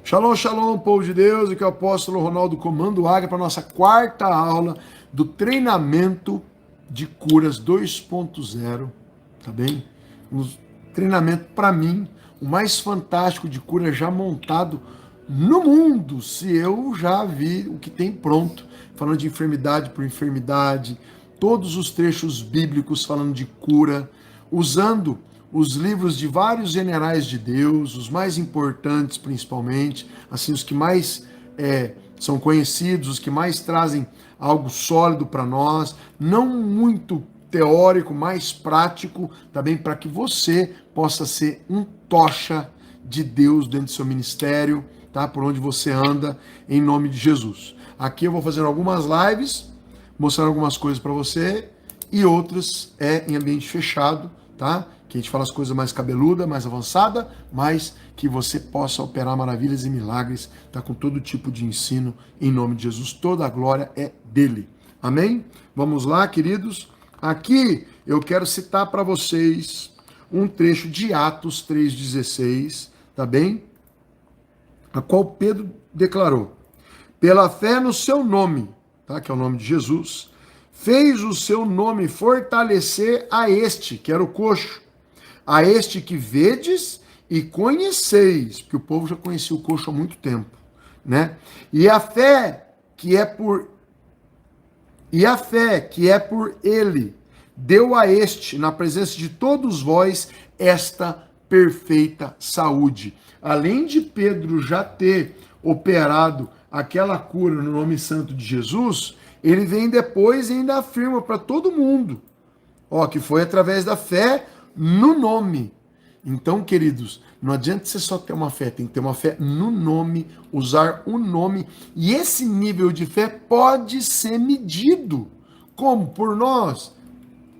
Shalom, shalom, povo de Deus, aqui é o apóstolo Ronaldo Comando Águia para a nossa quarta aula do treinamento de curas 2.0, tá bem? Um treinamento, para mim, o mais fantástico de cura já montado no mundo, se eu já vi o que tem pronto, falando de enfermidade por enfermidade, todos os trechos bíblicos falando de cura, usando os livros de vários generais de Deus, os mais importantes principalmente, assim, os que mais são conhecidos, os que mais trazem algo sólido para nós, não muito teórico, mais prático, também para que você possa ser um tocha de Deus dentro do seu ministério, tá? Por onde você anda, em nome de Jesus. Aqui eu vou fazer algumas lives, mostrando algumas coisas para você, e outras em ambiente fechado, tá? Que a gente fala as coisas mais cabeluda, mais avançada, mas que você possa operar maravilhas e milagres, tá? Com todo tipo de ensino, em nome de Jesus. Toda a glória é dele. Amém? Vamos lá, queridos. Aqui eu quero citar para vocês um trecho de Atos 3,16, tá bem? A qual Pedro declarou: pela fé no seu nome, tá? Que é o nome de Jesus, fez o seu nome fortalecer a este, que era o coxo, a este que vedes e conheceis, porque o povo já conhecia o coxo há muito tempo, né? E a fé que é por ele deu a este, na presença de todos vós, esta perfeita saúde. Além de Pedro já ter operado aquela cura no nome santo de Jesus, ele vem depois e ainda afirma para todo mundo, ó, que foi através da fé no nome. Então, queridos, não adianta você só ter uma fé, tem que ter uma fé no nome, usar o nome. E esse nível de fé pode ser medido. Como? Por nós?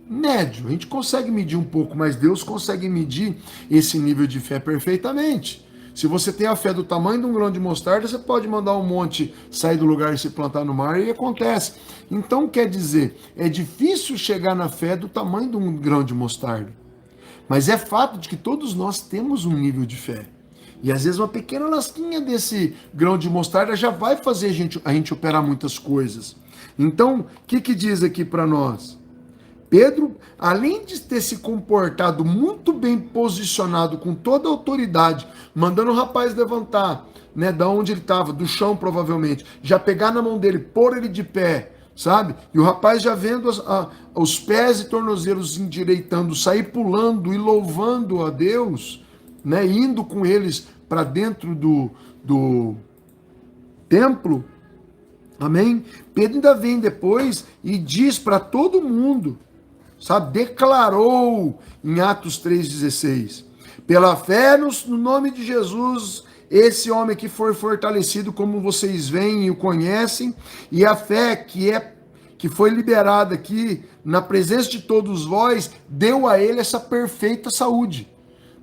Médio. A gente consegue medir um pouco, mas Deus consegue medir esse nível de fé perfeitamente. Se você tem a fé do tamanho de um grão de mostarda, você pode mandar um monte sair do lugar e se plantar no mar, e acontece. Então, quer dizer, é difícil chegar na fé do tamanho de um grão de mostarda. Mas é fato de que todos nós temos um nível de fé. E às vezes uma pequena lasquinha desse grão de mostarda já vai fazer a gente operar muitas coisas. Então, o que diz aqui para nós? Pedro, além de ter se comportado muito bem posicionado, com toda a autoridade, mandando o rapaz levantar, né, da onde ele estava, do chão provavelmente, já pegar na mão dele, pôr ele de pé, sabe? E o rapaz já vendo os pés e tornozelos endireitando, sair pulando e louvando a Deus, né, indo com eles para dentro do templo, amém? Pedro ainda vem depois e diz para todo mundo, sabe, declarou em Atos 3,16, pela fé no nome de Jesus, esse homem que foi fortalecido, como vocês veem e o conhecem, e a fé que foi liberada aqui na presença de todos vós, deu a ele essa perfeita saúde.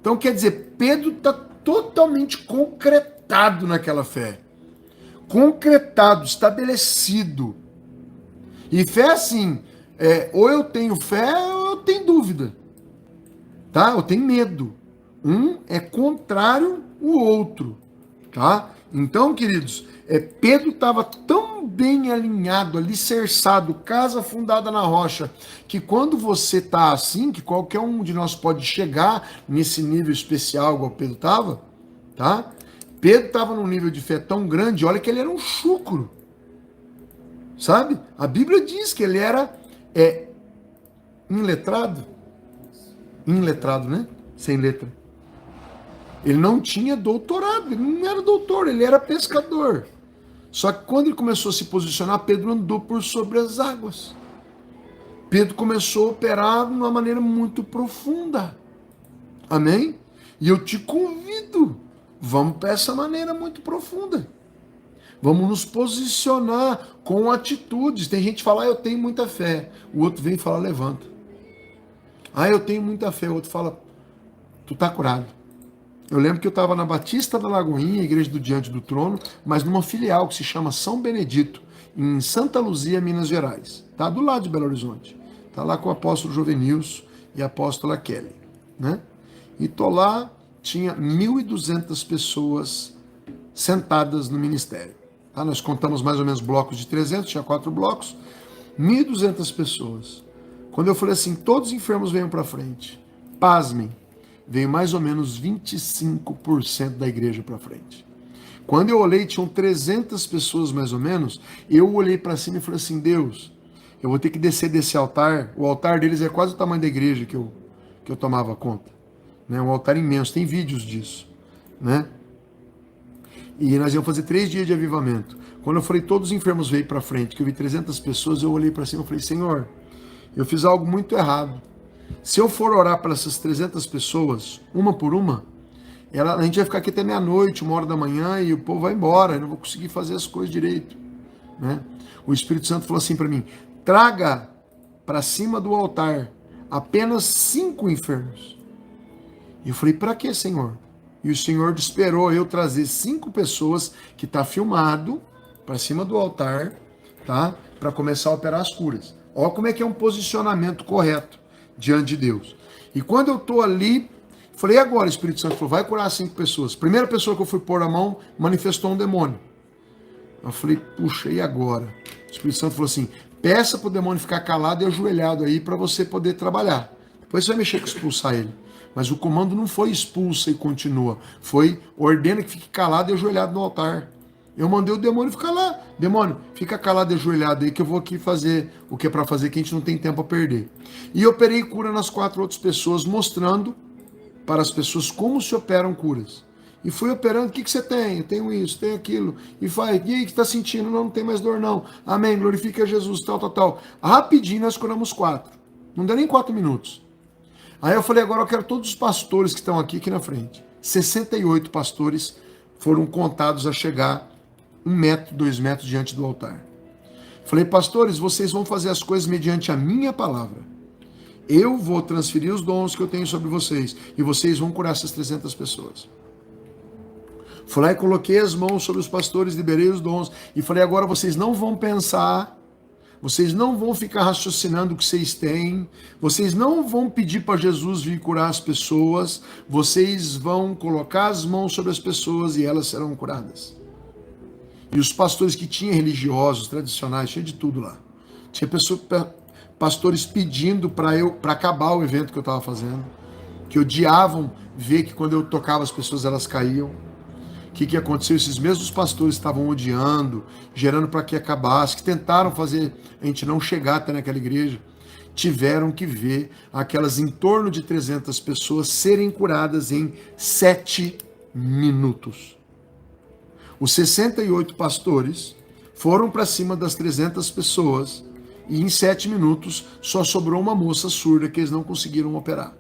Então, quer dizer, Pedro está totalmente concretado naquela fé, concretado, estabelecido. E fé assim, ou eu tenho fé ou eu tenho dúvida, tá? Eu tenho medo. Um é contrário o outro, tá? Então, queridos, Pedro estava tão bem alinhado, alicerçado, casa fundada na rocha, que quando você tá assim, que qualquer um de nós pode chegar nesse nível especial, igual Pedro estava, tá? Pedro estava num nível de fé tão grande, olha que ele era um chucro, sabe? A Bíblia diz que ele era iletrado, né? Sem letra. Ele não tinha doutorado, ele não era doutor, ele era pescador. Só que quando ele começou a se posicionar, Pedro andou por sobre as águas. Pedro começou a operar de uma maneira muito profunda. Amém? E eu te convido, vamos para essa maneira muito profunda. Vamos nos posicionar com atitudes. Tem gente que fala, eu tenho muita fé. O outro vem e fala, levanta. Eu tenho muita fé. O outro fala, tu tá curado. Eu lembro que eu estava na Batista da Lagoinha, igreja do Diante do Trono, mas numa filial que se chama São Benedito, em Santa Luzia, Minas Gerais. Tá do lado de Belo Horizonte. Tá lá com o apóstolo Jovenilson e a apóstola Kelly, né? E tô lá, tinha 1.200 pessoas sentadas no ministério. Tá? Nós contamos mais ou menos blocos de 300, tinha 4 blocos, 1.200 pessoas. Quando eu falei assim, todos os enfermos venham para frente, pasmem, veio mais ou menos 25% da igreja para frente. Quando eu olhei, tinham 300 pessoas mais ou menos, eu olhei para cima e falei assim, Deus, eu vou ter que descer desse altar, o altar deles é quase o tamanho da igreja que eu tomava conta, né? Um altar imenso, tem vídeos disso, né? E nós íamos fazer 3 dias de avivamento. Quando eu falei, todos os enfermos veio para frente, que eu vi 300 pessoas, eu olhei para cima e falei, Senhor, eu fiz algo muito errado. Se eu for orar para essas 300 pessoas, uma por uma, a gente vai ficar aqui até meia-noite, 1h da manhã, e o povo vai embora, eu não vou conseguir fazer as coisas direito, né? O Espírito Santo falou assim para mim, traga para cima do altar apenas 5 enfermos. E eu falei, para quê, Senhor? E o Senhor esperou eu trazer 5 pessoas, que está filmado, para cima do altar, tá? Para começar a operar as curas. Olha como é que é um posicionamento correto diante de Deus. E quando eu estou ali, falei, agora o Espírito Santo falou, vai curar 5 pessoas. Primeira pessoa que eu fui pôr a mão, manifestou um demônio. Eu falei, puxa, e agora? O Espírito Santo falou assim, peça para o demônio ficar calado e ajoelhado aí para você poder trabalhar. Depois você vai mexer com expulsar ele. Mas o comando não foi expulsa e continua. Foi ordena que fique calado e ajoelhado no altar. Eu mandei o demônio ficar lá. Demônio, fica calado e ajoelhado aí que eu vou aqui fazer o que é para fazer, que a gente não tem tempo a perder. E operei cura nas 4 outras pessoas, mostrando para as pessoas como se operam curas. E fui operando, o que você tem? Eu tenho isso, tenho aquilo. E vai, e aí, que está sentindo? Não tem mais dor não. Amém, glorifica Jesus, tal. Rapidinho nós curamos 4. Não deu nem 4 minutos. Aí eu falei, agora eu quero todos os pastores que estão aqui na frente. 68 pastores foram contados a chegar 1 metro, 2 metros diante do altar. Falei, pastores, vocês vão fazer as coisas mediante a minha palavra. Eu vou transferir os dons que eu tenho sobre vocês e vocês vão curar essas 300 pessoas. Fui lá e coloquei as mãos sobre os pastores, liberei os dons e falei, agora vocês não vão pensar, vocês não vão ficar raciocinando o que vocês têm, vocês não vão pedir para Jesus vir curar as pessoas, vocês vão colocar as mãos sobre as pessoas e elas serão curadas. E os pastores que tinham religiosos, tradicionais, tinha de tudo lá. Tinha pastores pedindo para acabar o evento que eu estava fazendo, que odiavam ver que quando eu tocava as pessoas elas caíam. O que aconteceu? Esses mesmos pastores estavam odiando, gerando para que acabasse, que tentaram fazer a gente não chegar até naquela igreja, tiveram que ver aquelas em torno de 300 pessoas serem curadas em 7 minutos. Os 68 pastores foram para cima das 300 pessoas e em 7 minutos só sobrou uma moça surda que eles não conseguiram operar.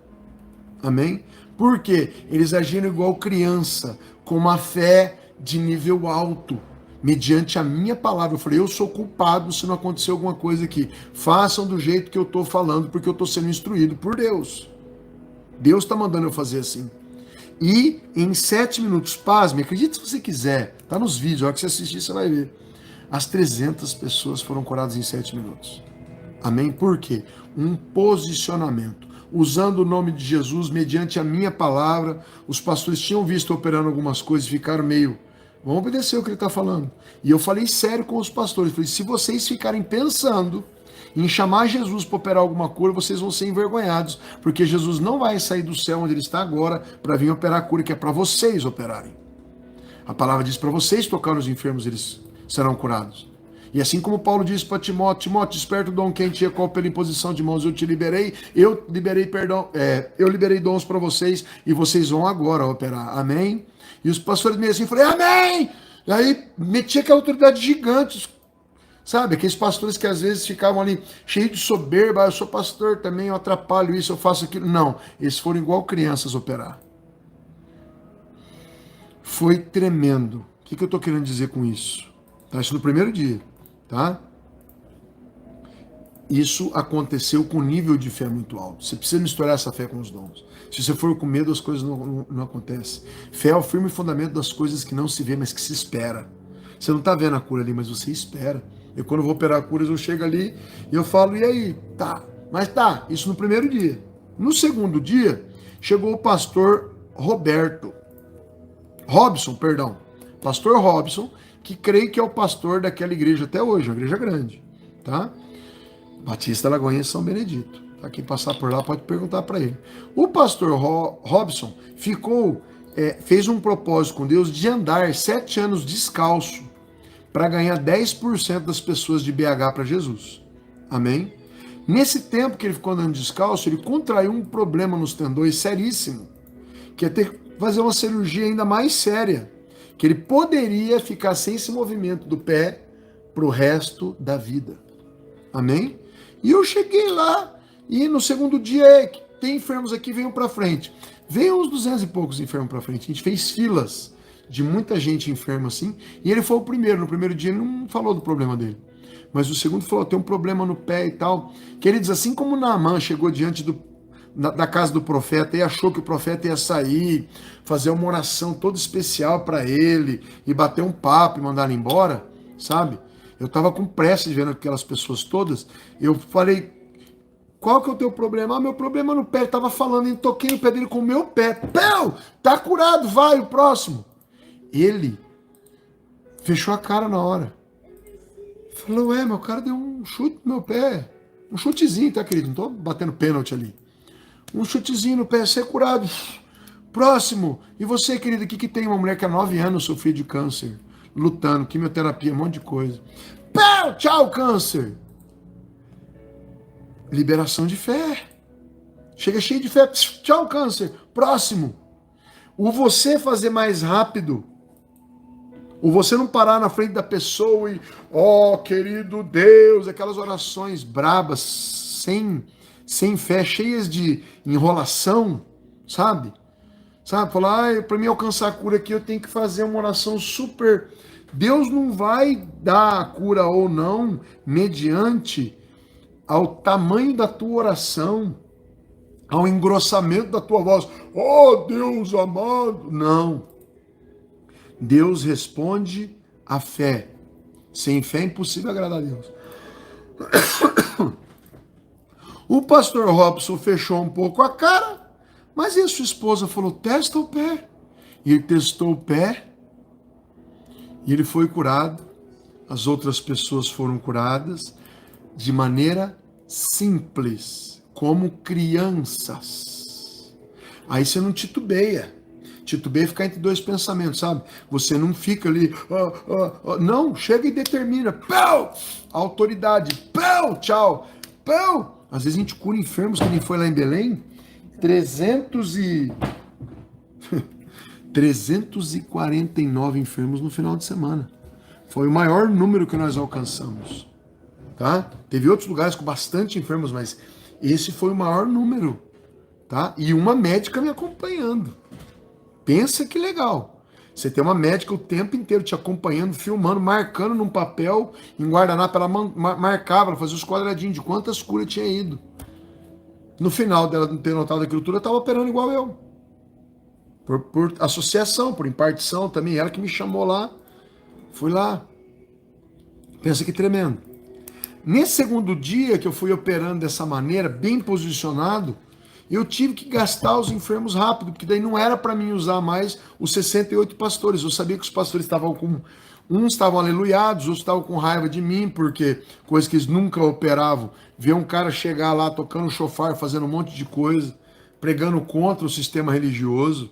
Amém? Por quê? Eles agiram igual criança, com uma fé de nível alto, mediante a minha palavra. Eu falei, eu sou culpado se não acontecer alguma coisa aqui. Façam do jeito que eu estou falando, porque eu estou sendo instruído por Deus. Deus está mandando eu fazer assim. E em 7 minutos, pasme, acredite se você quiser, tá nos vídeos, a hora que você assistir você vai ver. As 300 pessoas foram curadas em 7 minutos. Amém? Por quê? Um posicionamento. Usando o nome de Jesus, mediante a minha palavra, os pastores tinham visto operando algumas coisas e ficaram meio, vamos obedecer o que ele está falando. E eu falei sério com os pastores, falei, se vocês ficarem pensando em chamar Jesus para operar alguma cura, vocês vão ser envergonhados, porque Jesus não vai sair do céu onde ele está agora para vir operar a cura, que é para vocês operarem. A palavra diz para vocês tocar nos enfermos, eles serão curados. E assim como Paulo disse para Timóteo, desperta o dom quem tinha qual pela imposição de mãos eu te liberei, eu liberei dons para vocês e vocês vão agora operar, amém? E os pastores meio assim, falei, amém! E aí metia aquela autoridade gigante, sabe? Aqueles pastores que às vezes ficavam ali cheios de soberba, eu sou pastor também, eu atrapalho isso, eu faço aquilo. Não, eles foram igual crianças operar. Foi tremendo. O que eu estou querendo dizer com isso? Tá, isso no primeiro dia, tá? Isso aconteceu com um nível de fé muito alto. Você precisa misturar essa fé com os dons. Se você for com medo, as coisas não acontecem. Fé é o firme fundamento das coisas que não se vê, mas que se espera. Você não está vendo a cura ali, mas você espera. Eu, quando vou operar curas, eu chego ali e eu falo, e aí? Tá, mas tá, isso no primeiro dia. No segundo dia, chegou o pastor Robson, Pastor Robson, que creio que é o pastor daquela igreja até hoje, uma igreja grande, tá? Batista Lagoinha São Benedito. Tá? Quem passar por lá pode perguntar para ele. O pastor Robson fez um propósito com Deus de andar 7 anos descalço para ganhar 10% das pessoas de BH para Jesus. Amém? Nesse tempo que ele ficou andando descalço, ele contraiu um problema nos tendões seríssimo, que ia ter que fazer uma cirurgia ainda mais séria, que ele poderia ficar sem esse movimento do pé para o resto da vida. Amém? E eu cheguei lá, e no segundo dia, tem enfermos aqui, venham para frente. Veio uns 200 e poucos enfermos para frente. A gente fez filas de muita gente enferma assim, e ele foi o primeiro. No primeiro dia ele não falou do problema dele. Mas o segundo falou, tem um problema no pé e tal. Queridos, assim como Naamã chegou diante da casa do profeta e achou que o profeta ia sair, fazer uma oração toda especial para ele, e bater um papo e mandar ele embora, sabe? Eu estava com pressa de ver aquelas pessoas todas. Eu falei, qual que é o teu problema? Ah, meu problema no pé. Ele estava falando, e toquei no pé dele com o meu pé. Pão, tá curado, vai, o próximo. Ele fechou a cara na hora. Falou, meu cara deu um chute no meu pé. Um chutezinho, tá, querido? Não tô batendo pênalti ali. Um chutezinho no pé, ser curado. Próximo. E você, querido, aqui que tem uma mulher que há 9 anos sofreu de câncer, lutando, quimioterapia, um monte de coisa. Pau, tchau, câncer. Liberação de fé. Chega cheio de fé. Tchau, câncer. Próximo. O você fazer mais rápido. O você não parar na frente da pessoa e, querido Deus, aquelas orações brabas, sem fé, cheias de enrolação, sabe? Sabe? Falar, para mim alcançar a cura aqui, eu tenho que fazer uma oração super... Deus não vai dar a cura ou não mediante ao tamanho da tua oração, ao engrossamento da tua voz. Oh, Deus amado! Não. Deus responde à fé. Sem fé é impossível agradar a Deus. O pastor Robson fechou um pouco a cara, mas e a sua esposa falou, testa o pé. E ele testou o pé, e ele foi curado. As outras pessoas foram curadas de maneira simples, como crianças. Aí você não titubeia. Titubeia é ficar entre dois pensamentos, sabe? Você não fica ali, não, chega e determina, pau, autoridade, pau, tchau, pau. Às vezes a gente cura enfermos, que nem foi lá em Belém, 349 enfermos no final de semana. Foi o maior número que nós alcançamos, tá? Teve outros lugares com bastante enfermos, mas esse foi o maior número, tá? E uma médica me acompanhando. Pensa que legal. Você tem uma médica o tempo inteiro te acompanhando, filmando, marcando num papel, em guardanapo, ela marcava, ela fazia os quadradinhos de quantas curas tinha ido. No final dela não ter notado aquilo tudo, ela estava operando igual eu. Por associação, por impartição também, ela que me chamou lá. Fui lá. Pensa que tremendo. Nesse segundo dia que eu fui operando dessa maneira, bem posicionado, eu tive que gastar os enfermos rápido, porque daí não era para mim usar mais os 68 pastores. Eu sabia que os pastores estavam com... Uns estavam aleluiados, outros estavam com raiva de mim, porque coisa que eles nunca operavam. Ver um cara chegar lá tocando chofar, fazendo um monte de coisa, pregando contra o sistema religioso.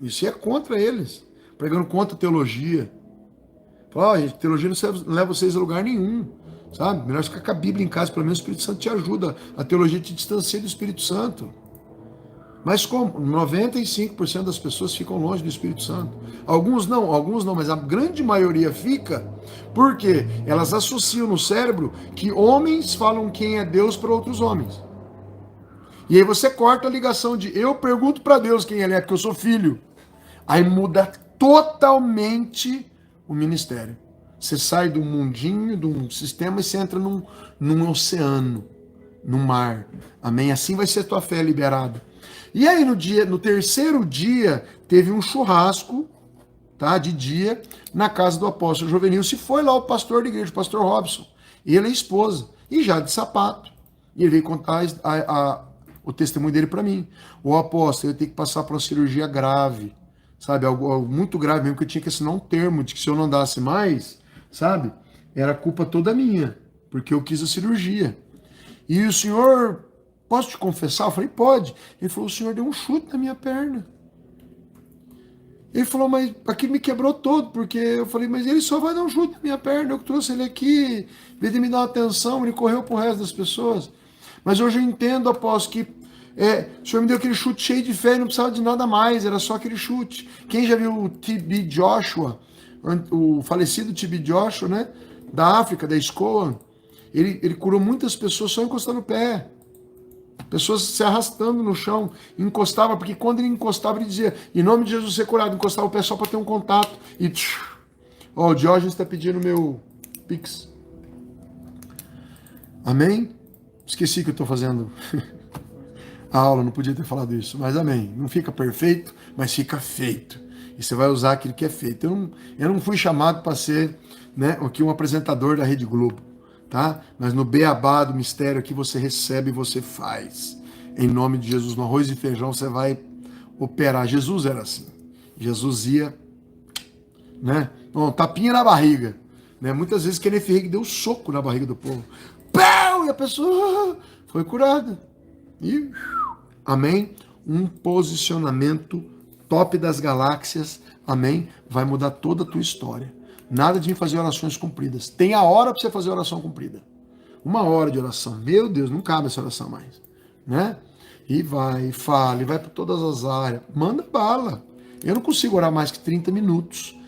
Isso é contra eles. Pregando contra a teologia. Fala, gente, teologia não leva vocês a lugar nenhum. Sabe? Melhor ficar com a Bíblia em casa, pelo menos o Espírito Santo te ajuda. A teologia te distancia do Espírito Santo. Mas como? 95% das pessoas ficam longe do Espírito Santo. Alguns não, mas a grande maioria fica porque elas associam no cérebro que homens falam quem é Deus para outros homens. E aí você corta a ligação de eu pergunto para Deus quem ele é, porque eu sou filho. Aí muda totalmente o ministério. Você sai do mundinho, de um sistema, e você entra num oceano, num mar. Amém? Assim vai ser a tua fé liberada. E aí no terceiro dia, teve um churrasco, tá, de dia, na casa do apóstolo Jovenil. Se foi lá o pastor da igreja, o pastor Robson, ele e a esposa, e já de sapato. E ele veio contar o testemunho dele para mim. O apóstolo, ele tem que passar por uma cirurgia grave. sabe? Algo muito grave mesmo, que eu tinha que assinar um termo de que se eu não andasse mais, sabe? Era culpa toda minha, porque eu quis a cirurgia. E o senhor, posso te confessar? Eu falei, pode. Ele falou, o senhor deu um chute na minha perna. Ele falou, mas aquilo me quebrou todo, porque eu falei, mas ele só vai dar um chute na minha perna, eu trouxe ele aqui, em vez de me dar uma atenção, ele correu pro resto das pessoas. Mas hoje eu entendo, apóstolo, que o senhor me deu aquele chute cheio de fé e não precisava de nada mais, era só aquele chute. Quem já viu o T.B. Joshua, o falecido T.B. Joshua, né, da África, da escola, ele curou muitas pessoas só encostando o pé. Pessoas se arrastando no chão, encostava, porque quando ele encostava, ele dizia, em nome de Jesus ser curado, encostava o pé só para ter um contato. E o Diógenes está pedindo meu Pix. Amém? Esqueci que eu estou fazendo a aula, não podia ter falado isso, mas amém. Não fica perfeito, mas fica feito. E você vai usar aquilo que é feito. Eu não fui chamado para ser, né, aqui um apresentador da Rede Globo. Tá? Mas no beabá do mistério aqui você recebe e você faz. Em nome de Jesus, no arroz e feijão você vai operar. Jesus era assim. Jesus ia, né? Tapinha na barriga. Né? Muitas vezes Kenneth Hagin deu soco na barriga do povo. Pau! E a pessoa foi curada. E, amém? Um posicionamento top das galáxias, amém? Vai mudar toda a tua história. Nada de fazer orações compridas. Tem a hora para você fazer oração comprida. 1 hora de oração. Meu Deus, não cabe essa oração mais. Né? E vai, fala, e vai para todas as áreas. Manda bala. Eu não consigo orar mais que 30 minutos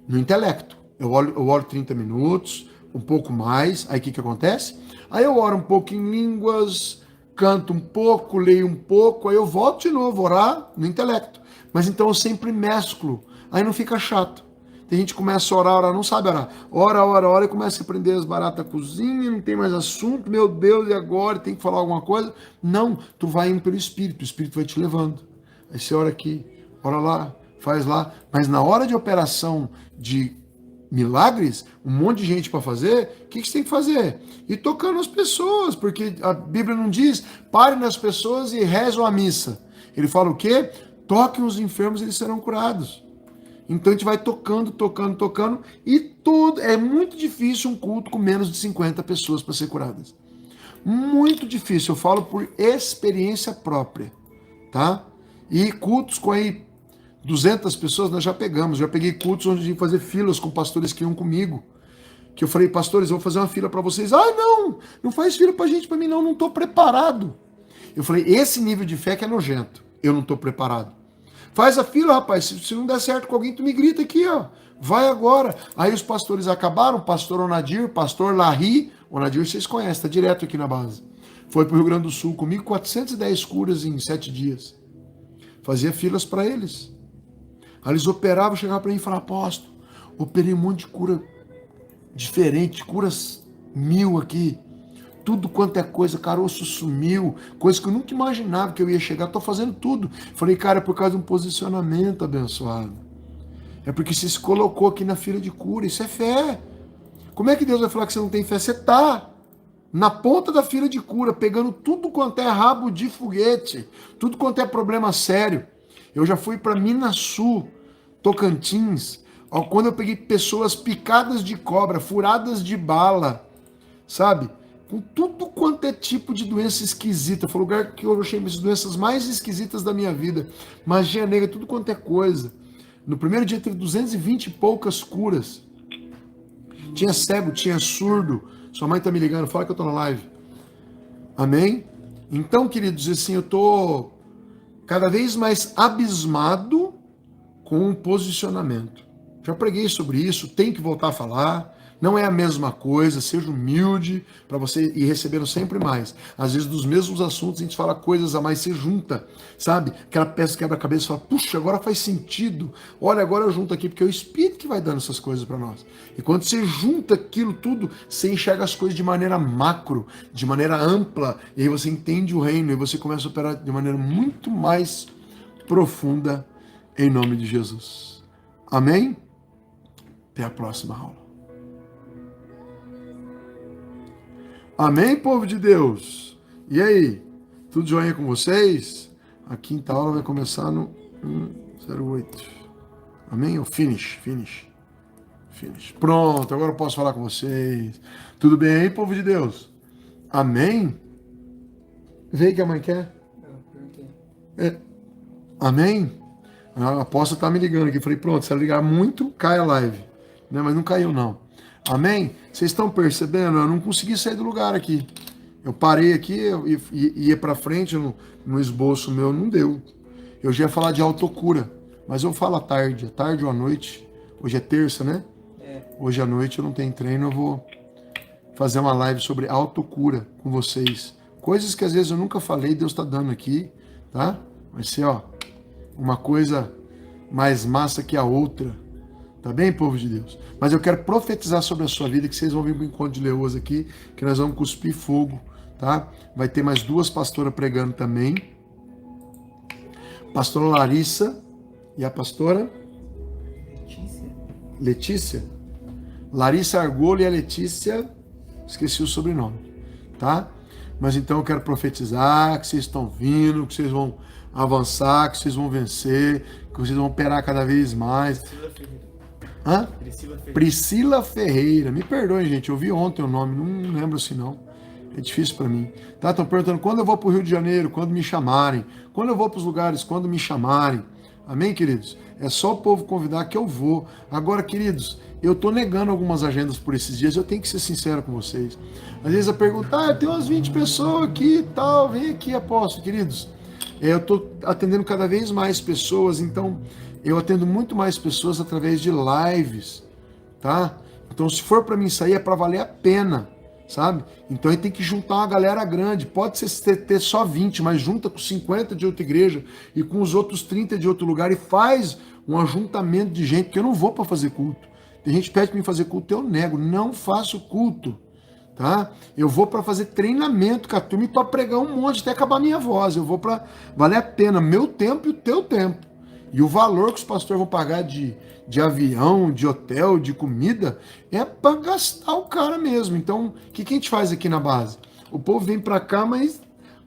no intelecto. Eu oro 30 minutos, um pouco mais. Aí o que acontece? Aí eu oro um pouco em línguas, canto um pouco, leio um pouco, aí eu volto de novo a orar no intelecto. Mas então eu sempre mesclo. Aí não fica chato. Tem gente que começa a orar, não sabe orar. Ora, e começa a aprender as baratas da cozinha, não tem mais assunto, meu Deus, e agora? Tem que falar alguma coisa? Não, tu vai indo pelo Espírito, o Espírito vai te levando. Aí você ora aqui, ora lá, faz lá. Mas na hora de operação de milagres, um monte de gente para fazer, o que você tem que fazer? Ir tocando as pessoas, porque a Bíblia não diz, pare nas pessoas e rezam a missa. Ele fala o quê? Toquem os enfermos, eles serão curados. Então a gente vai tocando, e tudo. É muito difícil um culto com menos de 50 pessoas para ser curadas. Muito difícil, eu falo por experiência própria, tá? E cultos com aí 200 pessoas nós já pegamos. Já peguei cultos onde a gente fazer filas com pastores que iam comigo. Que eu falei, pastores, eu vou fazer uma fila para vocês. Ai, não faz fila pra gente, para mim não estou preparado. Eu falei, esse nível de fé que é nojento. Eu não estou preparado. Faz a fila, rapaz. Se não der certo com alguém, tu me grita aqui, ó. Vai agora. Aí os pastores acabaram, pastor Onadir, pastor Larry. Onadir vocês conhecem, tá direto aqui na base. Foi pro Rio Grande do Sul comigo, 410 curas em 7 dias. Fazia filas para eles. Aí eles operavam, chegavam para mim e falavam, apóstolo, operei um monte de cura diferente, curas 1000 aqui. Tudo quanto é coisa, caroço sumiu, coisa que eu nunca imaginava que eu ia chegar, tô fazendo tudo. Falei, cara, é por causa de um posicionamento abençoado. É porque você se colocou aqui na fila de cura, isso é fé. Como é que Deus vai falar que você não tem fé? Você tá na ponta da fila de cura, pegando tudo quanto é rabo de foguete, tudo quanto é problema sério. Eu já fui para Minas Sul, Tocantins, quando eu peguei pessoas picadas de cobra, furadas de bala, sabe? Com tudo quanto é tipo de doença esquisita. Foi o lugar que eu achei as doenças mais esquisitas da minha vida. Magia negra, tudo quanto é coisa. No primeiro dia teve 220 e poucas curas. Tinha cego, tinha surdo. Sua mãe tá me ligando, fala que eu tô na live. Amém? Então, queridos, assim, eu tô cada vez mais abismado com o posicionamento. Já preguei sobre isso, tem que voltar a falar. Não é a mesma coisa, seja humilde para você ir recebendo sempre mais. Às vezes dos mesmos assuntos a gente fala coisas a mais, você junta, sabe? Aquela peça quebra-cabeça e fala, puxa, agora faz sentido. Olha, agora eu junto aqui, porque é o Espírito que vai dando essas coisas para nós. E quando você junta aquilo tudo, você enxerga as coisas de maneira macro, de maneira ampla, e aí você entende o reino, e você começa a operar de maneira muito mais profunda, em nome de Jesus. Amém? Até a próxima aula. Amém, povo de Deus? E aí? Tudo joinha com vocês? A quinta aula vai começar no 108. Amém? Finish. Pronto, agora eu posso falar com vocês. Tudo bem aí, povo de Deus? Amém? Vê que a mãe quer? É. Amém? A apóstola tá me ligando aqui. Falei, pronto, se ela ligar muito, cai a live. Né? Mas não caiu, não. Amém? Vocês estão percebendo? Eu não consegui sair do lugar aqui. Eu parei aqui e ia para frente no esboço meu, não deu. Eu já ia falar de autocura, mas eu falo à tarde ou à noite. Hoje é terça, né? Hoje à noite eu não tenho treino, eu vou fazer uma live sobre autocura com vocês. Coisas que às vezes eu nunca falei, Deus está dando aqui, tá? Vai ser, ó, uma coisa mais massa que a outra. Tá bem, povo de Deus? Mas eu quero profetizar sobre a sua vida, que vocês vão vir para o encontro de leoas aqui, que nós vamos cuspir fogo, tá? Vai ter mais 2 pastoras pregando também. Pastora Larissa e a pastora Letícia. Larissa Argolo e a Letícia, esqueci o sobrenome, tá? Mas então eu quero profetizar que vocês estão vindo, que vocês vão avançar, que vocês vão vencer, que vocês vão operar cada vez mais. Hã? Priscila Ferreira. Me perdoem, gente, eu vi ontem o nome, não lembro se não. É difícil para mim. Tá? Estão perguntando quando eu vou para o Rio de Janeiro, quando me chamarem. Quando eu vou para os lugares, quando me chamarem. Amém, queridos? É só o povo convidar que eu vou. Agora, queridos, eu tô negando algumas agendas por esses dias, eu tenho que ser sincero com vocês. Às vezes a pergunta, tem umas 20 pessoas aqui e tal, vem aqui, apóstolo, queridos. Eu tô atendendo cada vez mais pessoas, então eu atendo muito mais pessoas através de lives, tá? Então, se for para mim sair, é para valer a pena, sabe? Então, aí tem que juntar uma galera grande. Pode ser ter só 20, mas junta com 50 de outra igreja e com os outros 30 de outro lugar e faz um ajuntamento de gente, porque eu não vou para fazer culto. Tem gente que pede para mim fazer culto, eu nego, não faço culto, tá? Eu vou para fazer treinamento com a turma e para pregar um monte até acabar a minha voz. Eu vou para valer a pena meu tempo e o teu tempo. E o valor que os pastores vão pagar de avião, de hotel, de comida, é para gastar o cara mesmo. Então, o que a gente faz aqui na base? O povo vem para cá, mas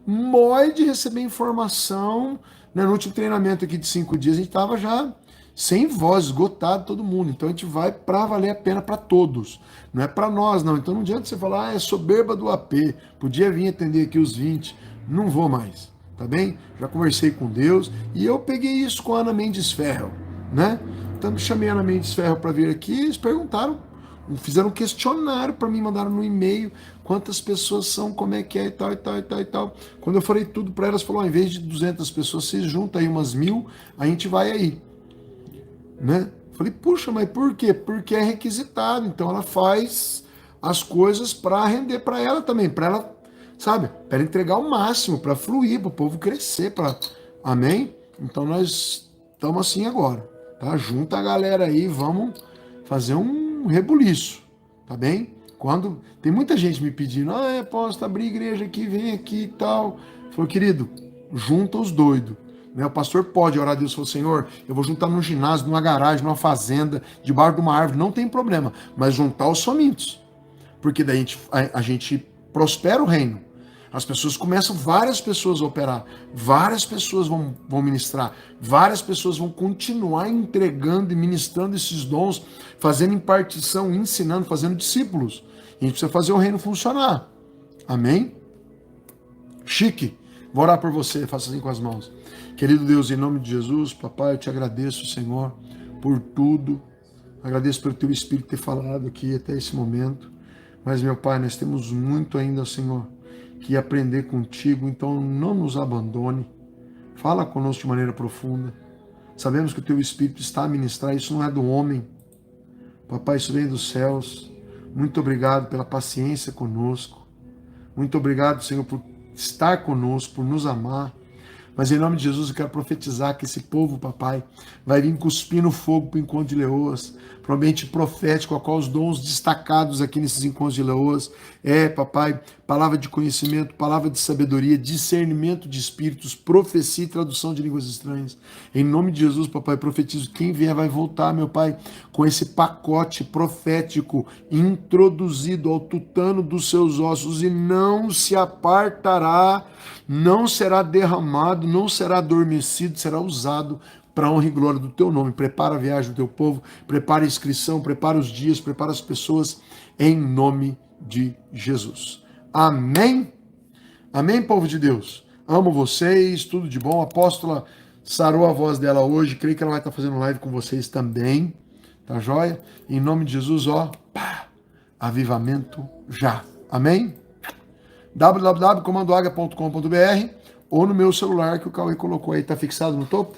morre de receber informação. Né? No último treinamento aqui de 5 dias, a gente estava já sem voz, esgotado todo mundo. Então, a gente vai para valer a pena para todos. Não é para nós, não. Então, não adianta você falar, é soberba do AP. Podia vir atender aqui os 20. Não vou mais. Tá bem? Já conversei com Deus e eu peguei isso com a Ana Mendes Ferro, né? Então chamei a Ana Mendes Ferro para vir aqui e eles perguntaram, fizeram um questionário para mim, mandaram no e-mail quantas pessoas são, como é que é e tal, e tal, e tal, e tal. Quando eu falei tudo para elas, falou, ao invés de 200 pessoas, vocês juntam aí umas 1000, a gente vai aí, né? Falei, puxa, mas por quê? Porque é requisitado, então ela faz as coisas para render para ela também, para ela, sabe, para entregar o máximo, para fluir, para o povo crescer, amém? Então nós estamos assim agora, tá? Junta a galera aí, vamos fazer um rebuliço, tá bem? Quando tem muita gente me pedindo, posso abrir igreja aqui, vem aqui e tal. Falou, querido, junta os doidos. Né? O pastor pode orar a Deus e falar, Senhor, eu vou juntar num ginásio, numa garagem, numa fazenda, debaixo de uma árvore, não tem problema, mas juntar os famintos, porque daí a gente prospera o reino. As pessoas começam, várias pessoas a operar, várias pessoas vão ministrar, várias pessoas vão continuar entregando e ministrando esses dons, fazendo impartição, ensinando, fazendo discípulos. E a gente precisa fazer o reino funcionar. Amém? Chique. Vou orar por você, faça assim com as mãos. Querido Deus, em nome de Jesus, papai, eu te agradeço, Senhor, por tudo. Agradeço pelo teu Espírito ter falado aqui até esse momento. Mas, meu Pai, nós temos muito ainda, Senhor, que aprender contigo, então não nos abandone. Fala conosco de maneira profunda. Sabemos que o teu Espírito está a ministrar, isso não é do homem. Papai, isso vem dos céus. Muito obrigado pela paciência conosco. Muito obrigado, Senhor, por estar conosco, por nos amar. Mas em nome de Jesus eu quero profetizar que esse povo, papai, vai vir cuspindo fogo para o encontro de leoas, para o ambiente profético, a qual os dons destacados aqui nesses encontros de leoas papai, palavra de conhecimento, palavra de sabedoria, discernimento de espíritos, profecia e tradução de línguas estranhas. Em nome de Jesus, papai, profetizo, quem vier vai voltar, meu pai, com esse pacote profético introduzido ao tutano dos seus ossos e não se apartará, não será derramado, não será adormecido, será usado para a honra e glória do teu nome. Prepara a viagem do teu povo, prepara a inscrição, prepara os dias, prepara as pessoas, em nome de Jesus. Amém? Amém, povo de Deus? Amo vocês, tudo de bom. A apóstola sarou a voz dela hoje, creio que ela vai estar fazendo live com vocês também, tá joia? Em nome de Jesus, ó, pá, avivamento já. Amém? www.comandoaga.com.br ou no meu celular que o Cauê colocou aí, tá fixado no topo?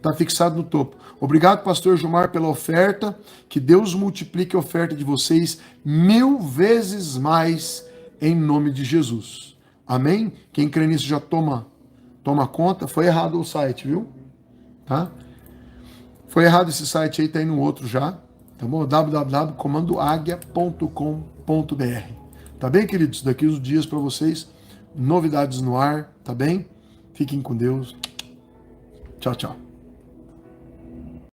Tá fixado no topo. Obrigado, pastor Gilmar, pela oferta. Que Deus multiplique a oferta de vocês 1000 vezes mais em nome de Jesus. Amém? Quem crê nisso já toma conta. Foi errado o site, viu? Tá? Foi errado esse site aí, tá aí no outro já. Tá bom? www.comandoaguia.com.br. Tá bem, queridos? Daqui uns dias para vocês, novidades no ar, tá bem? Fiquem com Deus. Tchau, tchau.